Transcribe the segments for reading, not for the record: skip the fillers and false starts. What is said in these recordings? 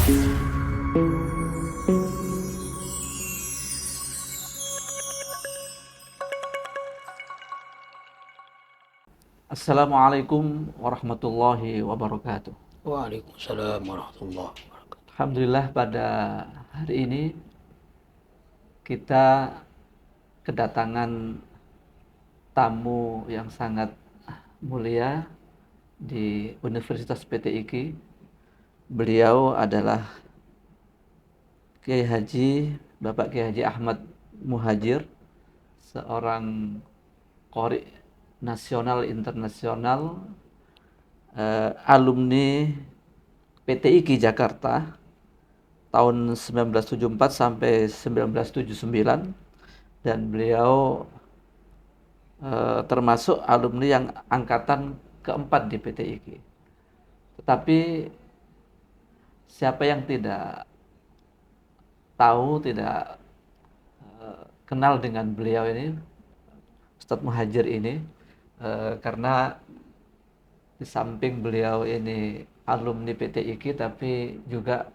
Assalamualaikum warahmatullahi wabarakatuh. Waalaikumsalam warahmatullahi wabarakatuh. Alhamdulillah pada hari ini kita kedatangan tamu yang sangat mulia di Universitas PTIQ. Beliau adalah Bapak Kiai Haji Ahmad Muhajir, seorang qori nasional internasional, alumni PTIQ Jakarta tahun 1974 sampai 1979, dan beliau termasuk alumni yang angkatan keempat di PTIQ. Tetapi siapa yang tidak tahu, tidak kenal dengan beliau ini, Ustadz Muhajir ini, karena di samping beliau ini alumni PTIQ, tapi juga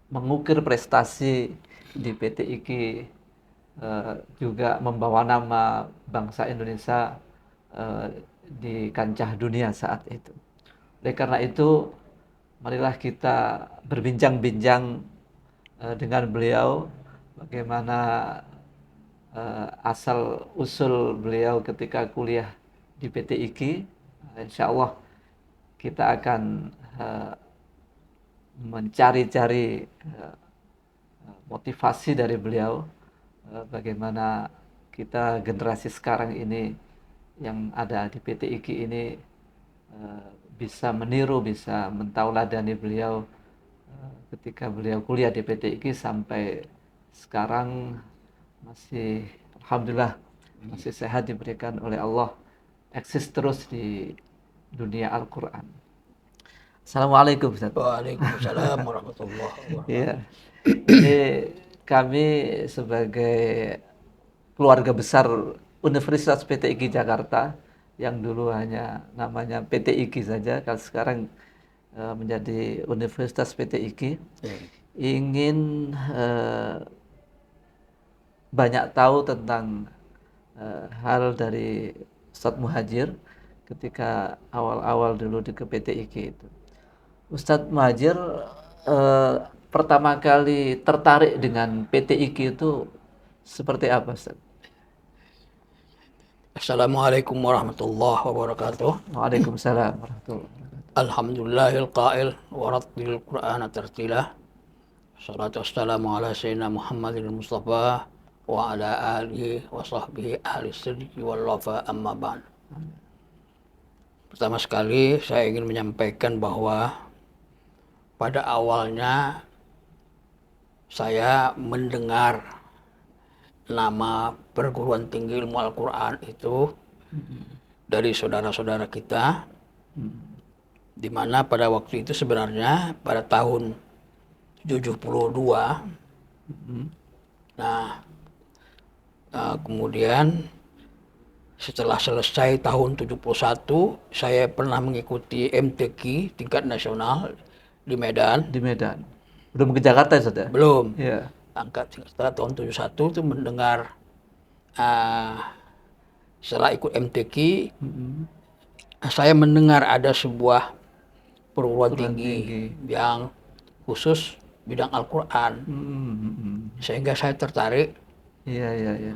mengukir prestasi di PTIQ, juga membawa nama bangsa Indonesia di kancah dunia saat itu. Oleh karena itu, marilah kita berbincang-bincang dengan beliau bagaimana asal usul beliau ketika kuliah di PTIQ. Insya Allah kita akan mencari-cari motivasi dari beliau, bagaimana kita generasi sekarang ini yang ada di PTIQ ini bisa meniru, bisa mentauladani beliau ketika beliau kuliah di PTIQ sampai sekarang masih, alhamdulillah, masih sehat, diberikan oleh Allah, eksis terus di dunia Al-Quran. Assalamualaikum, Ustaz. Waalaikumsalam warahmatullahi Iya, wabarakatuh. ini kami sebagai keluarga besar Universitas PTIQ Jakarta, yang dulu hanya namanya PTIQ saja, kalau sekarang menjadi Universitas PTIQ, ingin banyak tahu tentang hal dari Ustadz Muhajir ketika awal-awal dulu di ke PTIQ itu. Ustadz Muhajir pertama kali tertarik dengan PTIQ itu seperti apa, Ustadz? Assalamualaikum warahmatullahi wabarakatuh. Waalaikumsalam warahmatullahi wabarakatuh. Alhamdulillahil qail wa rattilil qur'ana tartila. Salatu wassalamu ala sayyidina Muhammadil Mustafa wa ala alihi wa sahbihi ahli sidqi wal wafa, amma ba'd. Pertama sekali saya ingin menyampaikan bahwa pada awalnya saya mendengar nama perguruan tinggi ilmu Al-Quran itu dari saudara-saudara kita, di mana pada waktu itu sebenarnya pada tahun 72. Nah, kemudian setelah selesai tahun 71, saya pernah mengikuti MTQ tingkat nasional di Medan. Di Medan. Belum ke Jakarta, Ustadz, ya? Belum. Iya. Setelah tahun 71 itu mendengar, setelah ikut MTQ, saya mendengar ada sebuah perguruan tinggi yang khusus bidang Al-Quran. Sehingga saya tertarik. Iya, iya, iya.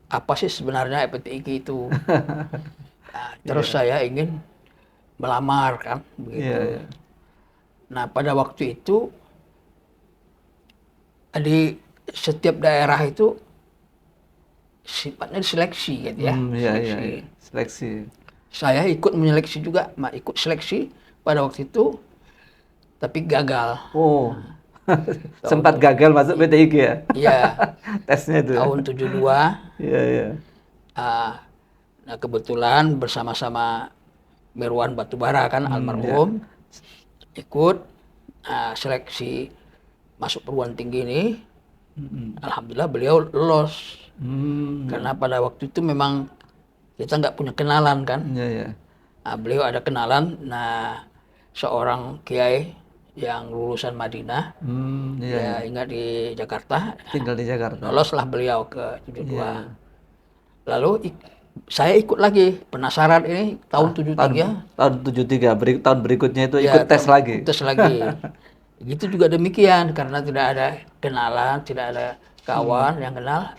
Apa sih sebenarnya PTIQ itu? Terus saya ingin melamar, kan, begitu. Iya, iya. Nah, pada waktu itu di setiap daerah itu sifatnya seleksi, gitu ya. Iya, iya, iya. Seleksi. Saya ikut menyeleksi juga, ikut seleksi pada waktu itu, tapi gagal. Oh, sempat gagal masuk PTIQ ya? Iya. Tesnya itu. Tahun 72. Iya, iya. Nah, kebetulan bersama-sama Mirwan Batubara, kan, almarhum, ikut seleksi masuk perguruan tinggi ini. Alhamdulillah beliau lolos. Karena pada waktu itu memang kita nggak punya kenalan, kan. Iya, iya. Beliau ada kenalan, nah, seorang kiai yang lulusan Madinah, Iya, ya ingat di Jakarta, tinggal di Jakarta. loloslah beliau ke 72. Iya. Lalu saya ikut lagi, penasaran ini tahun Tahun 73, tahun 73, tahun berikutnya itu ya ikut tes lagi. tes lagi. Gitu juga demikian, karena tidak ada kenalan, tidak ada kawan yang kenal,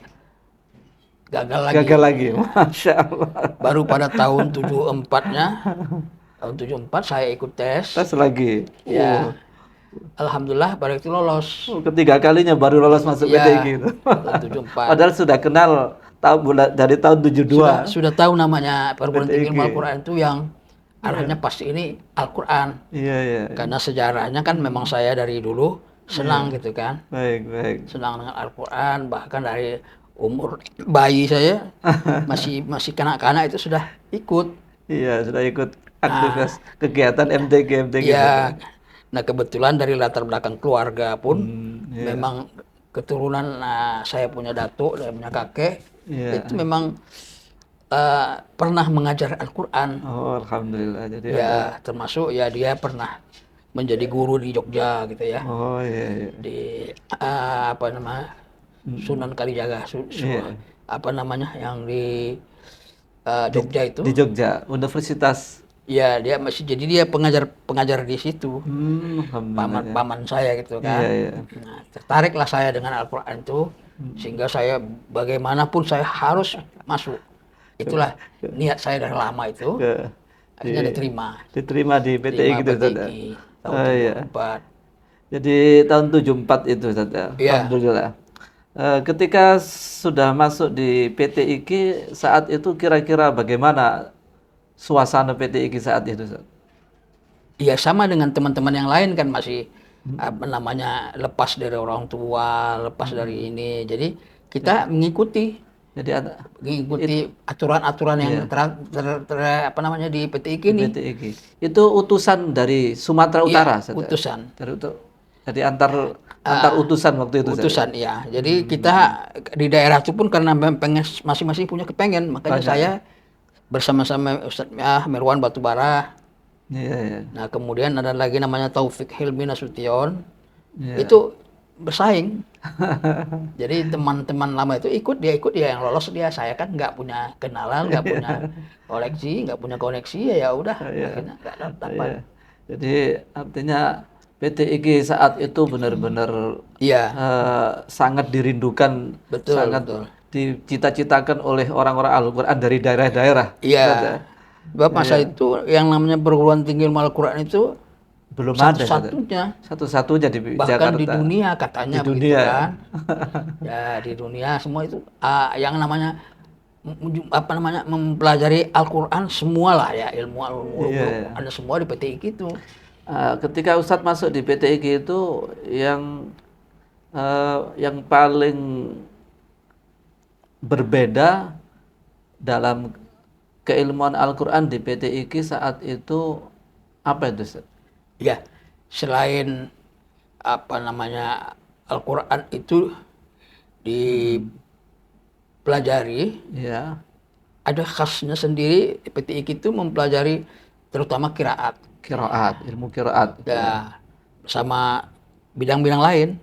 gagal lagi. Gagal lagi, Masya Allah. Baru pada tahun 74-nya, tahun 74 saya ikut tes, Tes lagi. ya alhamdulillah pada itu lolos. Ketiga kalinya baru lolos masuk Ya, PTIG itu. tahun 74. Padahal sudah kenal dari tahun 72. Sudah tahu namanya perguruan tinggi ilmu PTIG. Al-Quran itu yang arahnya pasti ini Al-Quran. Iya, iya. Karena sejarahnya kan memang saya dari dulu senang gitu kan. Baik, baik. Senang dengan Al-Quran, bahkan dari umur bayi saya masih kanak-kanak itu sudah ikut. Iya, sudah ikut aktivitas kegiatan MTG Ya, nah kebetulan dari latar belakang keluarga pun iya. memang keturunan, saya punya datuk, saya punya kakek, Iya. itu memang pernah mengajar Al-Quran. Oh, alhamdulillah. Jadi ada. Ya, termasuk ya dia pernah menjadi guru di Jogja gitu ya. Oh, iya, iya. Di apa namanya? Sunan Kalijaga, Iya. apa namanya yang di Jogja itu. Di Jogja, Universitas. Ya, jadi dia pengajar di situ. Alhamdulillah. Paman saya gitu kan. Iya, iya. Nah, tertariklah saya dengan Al-Quran itu, sehingga saya bagaimanapun saya harus masuk. Itulah niat saya dari lama itu. Akhirnya Diterima di PTI gitu, Ustaz. tahun Oh, iya. 74. Jadi tahun 74 itu, Ustaz. Iya. Alhamdulillah. Ketika sudah masuk di PTIG saat itu kira-kira bagaimana suasana PTIG saat itu, Ustaz? Ya sama dengan teman-teman yang lain kan masih apa namanya lepas dari orang tua, lepas dari ini. Jadi kita mengikuti Jadi ada aturan-aturan yang apa namanya di PTIG ini. PTIG. Itu utusan dari Sumatera Utara, Ustaz? Utusan. Jadi antar utusan waktu itu, Ustaz? Utusan, ya. Jadi kita di daerah itu pun karena pengen masing-masing punya kepengen, makanya saya bersama-sama Ustadz Mirwan Batubara. Iya, iya. Nah, kemudian ada lagi namanya Taufik Hilmi Nasution. Iya. Itu bersaing. Jadi teman-teman lama itu ikut dia yang lolos dia. Saya kan nggak punya kenalan, nggak punya koleksi, nggak punya koneksi, ya udah akhirnya nggak dapat. Iya. Jadi artinya PTIG saat itu benar-benar sangat dirindukan, sangat dicita-citakan oleh orang-orang Al-Quran dari daerah-daerah. Iya. Sebab masa itu yang namanya perguruan tinggi ilmu Al-Quran itu belum ada satu-satunya di bahkan Jakarta. di dunia katanya di dunia. begitu kan. Ya di dunia semua itu yang namanya apa namanya mempelajari Al-Quran semualah ya ilmu ada semua di PTIG itu. Ketika Ustadz masuk di PTIG itu yang paling berbeda dalam keilmuan Al-Quran di PTIG saat itu apa itu, Ustaz? Ya, selain apa namanya Al-Quran itu dipelajari, ya, ada khasnya sendiri. PTIG itu mempelajari terutama ilmu qiraat. Ya, bersama bidang-bidang lain.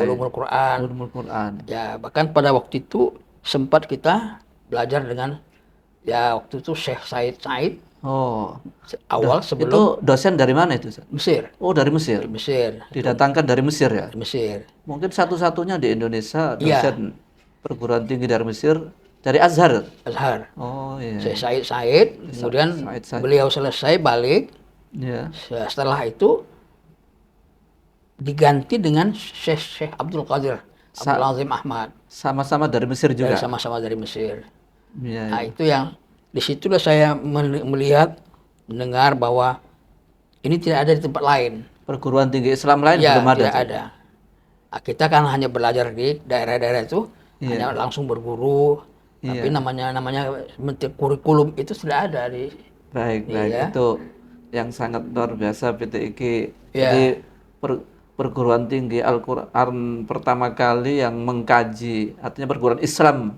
Ulumul Quran. Ya, bahkan pada waktu itu sempat kita belajar dengan waktu itu Syekh Said. Oh, sebelum itu dosen dari mana itu, Ustaz? Mesir. Oh, dari Mesir. Didatangkan dari Mesir ya? Mesir. Mungkin satu-satunya di Indonesia dosen perguruan tinggi dari Mesir, dari Azhar. Oh, iya. Syekh Said. Kemudian beliau selesai balik. Ya. Setelah itu diganti dengan Syekh Abdul Qadir Abdul Azim Ahmad. Sama-sama dari Mesir juga. Sama-sama dari Mesir. Ya. Nah, itu yang disitulah saya melihat, mendengar bahwa ini tidak ada di tempat lain. Perguruan tinggi Islam lain belum ada. Tidak ada. Nah, kita kan hanya belajar di daerah-daerah itu, hanya langsung berguru. Tapi namanya kurikulum itu sudah ada di. Baik. Itu yang sangat luar biasa PTIG. Jadi perguruan tinggi Al-Quran pertama kali yang mengkaji, artinya perguruan Islam.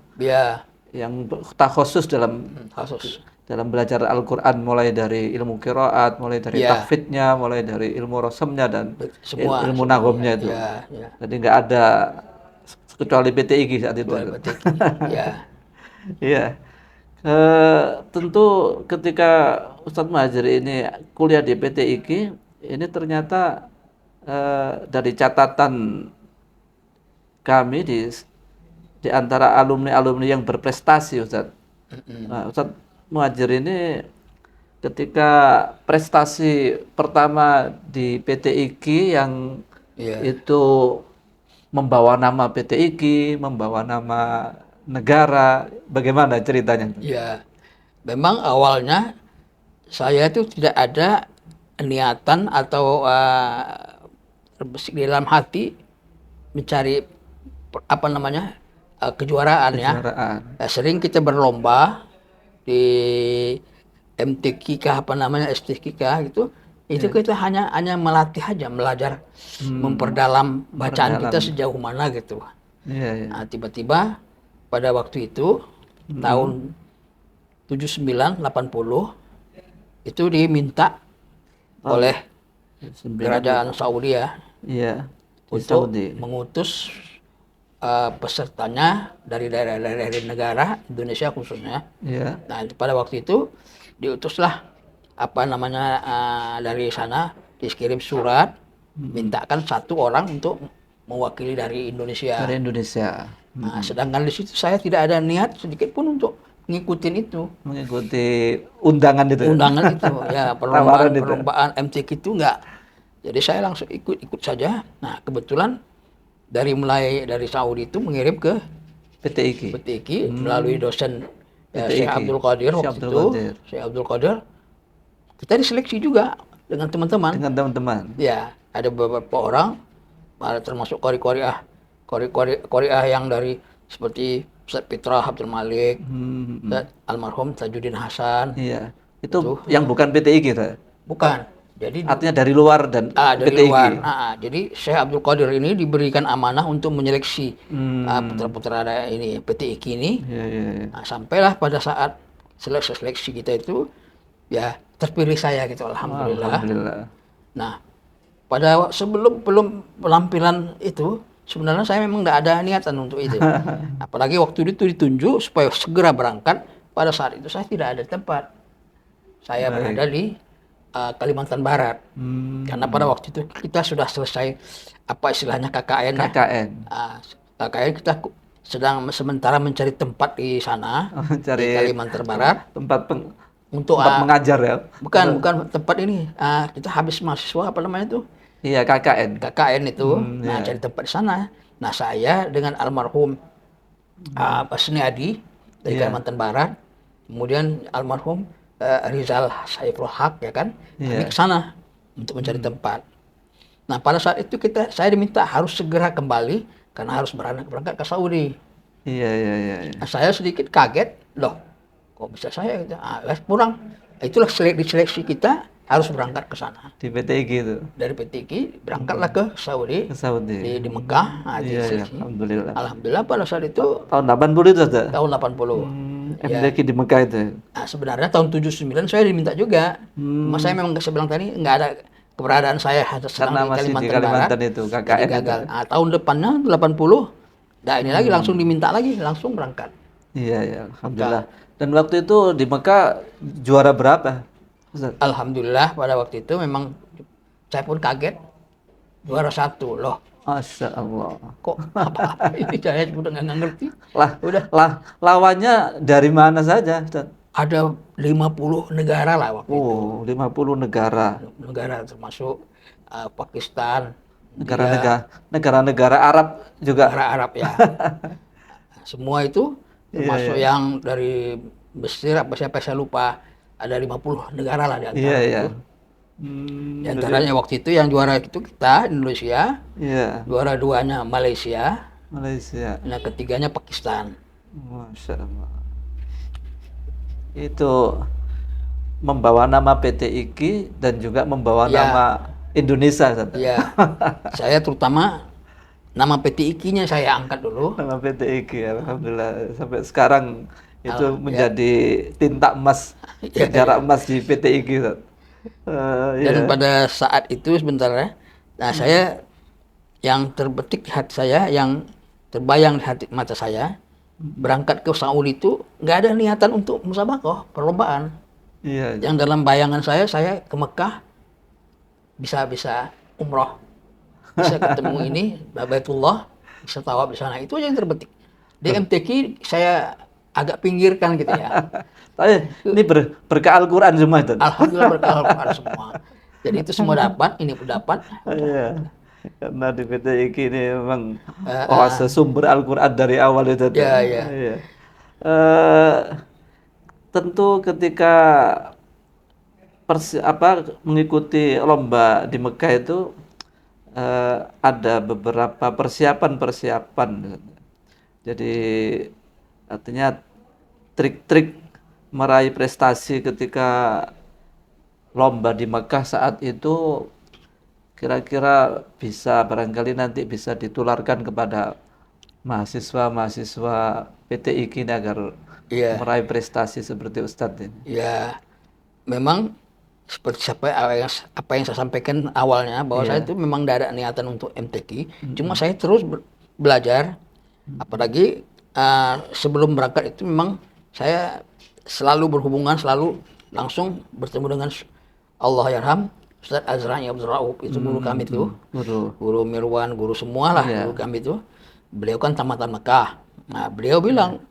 yang takhusus dalam Khusus. belajar Al-Quran, mulai dari ilmu qiraat, mulai dari Ya, tahfidnya, mulai dari ilmu rosamnya dan semua ilmu semuanya. nagomnya itu. Ya, ya. Jadi nggak ada kecuali PTIG saat itu. Kecuali PTQ. Ya, Iya. Tentu ketika Ustadz Muhajir ini kuliah di PTIG, ini ternyata dari catatan kami di antara alumni-alumni yang berprestasi, Ustadz. Nah, Ustadz Muhajir ini ketika prestasi pertama di PTIG yang ya, itu membawa nama PTIG, membawa nama negara, bagaimana ceritanya? ya. Memang awalnya saya itu tidak ada niatan atau terbesit di dalam hati mencari apa namanya kejuaraan ya. Kejuaraan. Sering kita berlomba di MTQ kah apa namanya STQ kah gitu. Itu kita hanya melatih aja, belajar memperdalam bacaan kita sejauh mana gitu. Iya, iya. Nah, tiba-tiba pada waktu itu tahun 79 80 itu diminta oleh kerajaan Saudi ya Iya, di untuk Saudi. mengutus pesertanya dari daerah-daerah negara Indonesia khususnya. Iya. Nah, pada waktu itu diutuslah apa namanya dari sana dikirim surat mintakan satu orang untuk mewakili dari Indonesia. Dari Indonesia. Nah, sedangkan di situ saya tidak ada niat sedikit pun untuk ngikutin itu. Mengikuti undangan itu. Undangan itu ya Tawaran itu. perlombaan MTQ itu enggak. Jadi saya langsung ikut saja. Nah, kebetulan mulai dari Saudi itu mengirim ke PTIG. PTQ melalui dosen PTIG. Syekh Abdul Qadir Syekh waktu Abdul itu. Qadir. Syekh Abdul Qadir. Kita diseleksi juga dengan teman-teman. Dengan teman-teman. Ya, ada beberapa orang, termasuk qori-qoriah yang dari seperti Ustaz Fitrah Abdul Malik, Ustaz almarhum Tajuddin Hasan. Iya. Itu yang bukan PTIG, Pak? Bukan. Jadi Artinya dari luar dan dari PTIG. luar. Jadi Syekh Abdul Qadir ini diberikan amanah untuk menyeleksi putra-putra ini PTIG ini. Iya, iya, iya. Nah, sampailah pada saat seleksi kita itu ya terpilih saya gitu, alhamdulillah. Alhamdulillah. Nah, belum penampilan itu sebenarnya saya memang tidak ada niatan untuk itu. Apalagi waktu itu ditunjuk supaya segera berangkat. Pada saat itu saya tidak ada tempat. Saya berada di Kalimantan Barat. Karena pada waktu itu kita sudah selesai apa istilahnya KKN. KKN. KKN kita sedang sementara mencari tempat di sana di Kalimantan Barat Tempat untuk mengajar ya. bukan tempat ini. Kita habis mahasiswa apa namanya itu? Iya, KKN. KKN itu. Nah, cari tempat di sana. Nah, saya dengan almarhum Pak Seniadi dari Kalimantan Barat, kemudian almarhum Rizal Saiful Haq ya kan, kami ke sana untuk mencari tempat. Nah, pada saat itu saya diminta harus segera kembali karena harus berangkat ke Saudi. Iya, iya, iya. Nah, saya sedikit kaget, loh, kok bisa saya gitu? Kurang. Itulah seleksi kita harus berangkat ke sana. Di PTIG itu. Dari PTQ berangkatlah ke Saudi. Ke Saudi. Di Mekah. Iya, alhamdulillah. Alhamdulillah pada saat itu Tahun 80 itu ada. tahun 80. MDQ di Mekah itu. Nah, sebenarnya tahun 79 saya diminta juga. Mas saya memang saya bilang tadi nggak ada keberadaan saya Karena masih di Kalimantan itu, KKN jadi gagal. Nah, tahun depannya 80. Nah, ini lagi langsung diminta lagi, langsung berangkat. Iya, ya, alhamdulillah. Dan waktu itu di Mekah juara berapa, Ustaz? Alhamdulillah pada waktu itu memang saya pun kaget juara 1 loh. Masya Allah. Kok apa ini saya udah nggak ngerti. Lawannya dari mana saja, Ustaz? Ada 50 negara lah waktu itu. 50 negara. Negara termasuk Pakistan, Negara-negara Arab juga. negara Arab ya. Semua itu termasuk yang dari Mesir apa siapa saya lupa, ada 50 negara lah di antara itu. Di antaranya waktu itu yang juara itu kita Indonesia, juara 2-nya Malaysia, nah ketiganya Pakistan. Masya Allah. Itu membawa nama PTIG dan juga membawa nama Indonesia. Iya. Saya terutama nama PT IKI-nya saya angkat dulu. Nama PT IKI, alhamdulillah sampai sekarang itu Ya, menjadi tinta emas, ya, sejarah ya. emas di PT IKI, Ustaz. Dan Ya. pada saat itu sebentar ya, nah saya yang terbetik di hati saya, yang terbayang di hati mata saya, berangkat ke Saudi itu nggak ada niatan untuk musabaqah, perlombaan. Iya, Yang dalam bayangan saya ke Mekah bisa bisa umroh, bisa ketemu ini Baitullah, bisa tawaf di sana. Itu aja yang terbetik. Di MTQ saya agak pinggirkan gitu ya. tapi ini berkah Al-Quran semua itu. Alhamdulillah berkah Al-Quran semua. Jadi itu semua dapat, ini pun dapat. Udah. Iya, karena di PT IKI ini memang Eh, oase sumber Al-Quran dari awal itu. Tuh. ya ya Iya. Eh, tentu ketika mengikuti lomba di Mekah itu ada beberapa persiapan-persiapan. Jadi artinya trik-trik meraih prestasi ketika lomba di Mekah saat itu kira-kira bisa barangkali nanti bisa ditularkan kepada mahasiswa-mahasiswa PT IKI ini agar iya meraih prestasi seperti Ustadz ini. ya. Memang seperti apa yang saya sampaikan awalnya, bahwa saya Iya. itu memang tidak ada niatan untuk MTQ, cuma saya terus belajar, apalagi sebelum berangkat itu memang saya selalu berhubungan, selalu langsung bertemu dengan Allah yarham Ustadz Azrani Abdul Rauf, itu guru kami itu, Guru. guru Mirwan, guru semua lah, Iya. guru kami itu. Beliau kan tamatan Mekah. Nah, beliau bilang,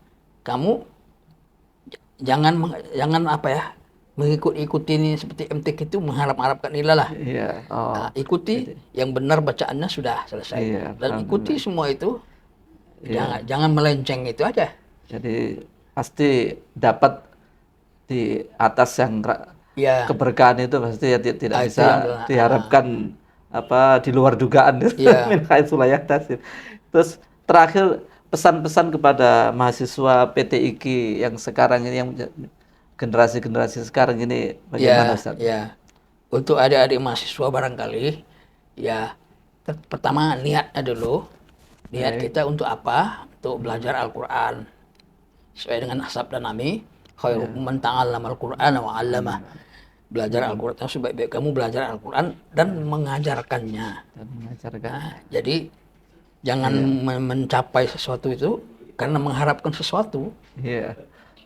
kamu jangan apa ya, mengikut-ikuti ini seperti MTQ itu mengharap-harapkan nilai lah. Iya. Oh. Nah, ikuti yang benar, bacaannya sudah selesai. Iya, Dan ikuti alhamdulillah. semua itu, Iya. jangan melenceng itu aja. Jadi pasti dapat di atas yang Ya, keberkahan itu pasti ya tidak itu bisa yang diharapkan apa di luar dugaan. Iya. Min haitsu la yahtasib. Terus terakhir pesan-pesan kepada mahasiswa PT IKI yang sekarang ini, yang generasi-generasi sekarang ini bagaimana, ya, Ustaz? ya. Untuk adik-adik mahasiswa barangkali, ya pertama niatnya dulu. Niat Baik. kita untuk apa? Untuk belajar Al-Quran. Sesuai dengan sabda Nabi, khairukum man ta'allama Al-Quran wa 'allamah. Belajar Al-Quran, sebaik-baik kamu belajar Al-Quran dan mengajarkannya. Dan mengajarkan. Nah, jadi jangan mencapai sesuatu itu karena mengharapkan sesuatu. Iya.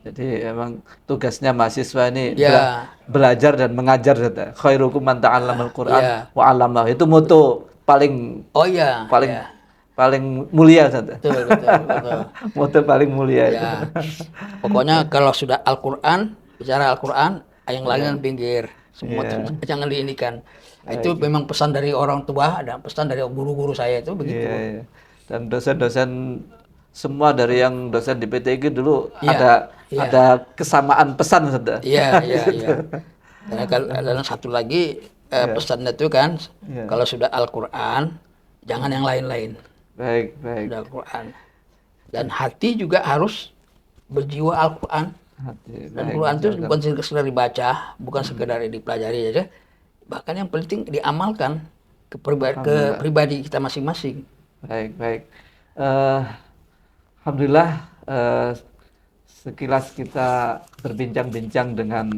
Jadi emang tugasnya mahasiswa ini Ya, belajar dan mengajar, Ustaz. Khairukum man ta'allamal Qur'an ya. wa 'allamahu. Itu moto paling Oh iya, paling ya. paling mulia, Ustaz. Betul, betul, betul. Moto paling mulia itu. Ya. Pokoknya kalau sudah Al-Quran, bicara Al-Quran, yang lain pinggir. Semua Iya. jangan diinikan. Itu memang pesan dari orang tua dan pesan dari guru-guru saya itu begitu. Iya, iya. Dan dosen-dosen semua dari yang dosen di PTG dulu Iya, iya. ada kesamaan pesan, Ustaz. Iya, iya, iya. Dan ada satu lagi pesannya itu kan, Iya. kalau sudah Al-Quran, jangan yang lain-lain. Baik, baik. Sudah Al-Quran. Dan hati juga harus berjiwa Al-Quran. Hati, Dan baik, Quran itu jaga. bukan sekedar dibaca, bukan sekedar dipelajari aja, bahkan yang penting diamalkan ke pribadi kita masing-masing. Baik, baik. Eh, Alhamdulillah, sekilas kita berbincang-bincang dengan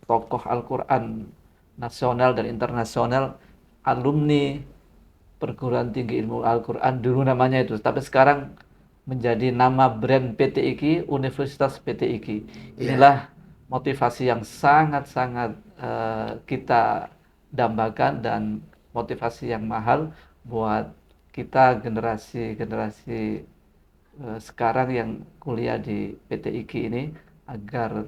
tokoh Al-Quran nasional dan internasional, alumni perguruan tinggi ilmu Al-Quran dulu namanya itu, tapi sekarang menjadi nama brand PT IKI, Universitas PT IKI. Inilah motivasi yang sangat-sangat kita dambakan dan motivasi yang mahal buat kita generasi-generasi sekarang yang kuliah di PT IKI ini, agar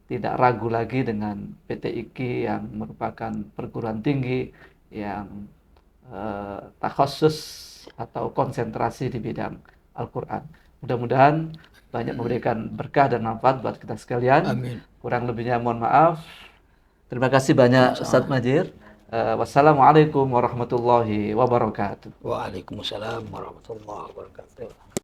tidak ragu lagi dengan PT IKI yang merupakan perguruan tinggi yang takhasus atau konsentrasi di bidang Al-Quran. Mudah-mudahan banyak memberikan berkah dan manfaat buat kita sekalian. Amin. Kurang lebihnya mohon maaf. Terima kasih banyak Ustadz Majid. Wassalamualaikum warahmatullahi wabarakatuh. Waalaikumsalam warahmatullahi wabarakatuh.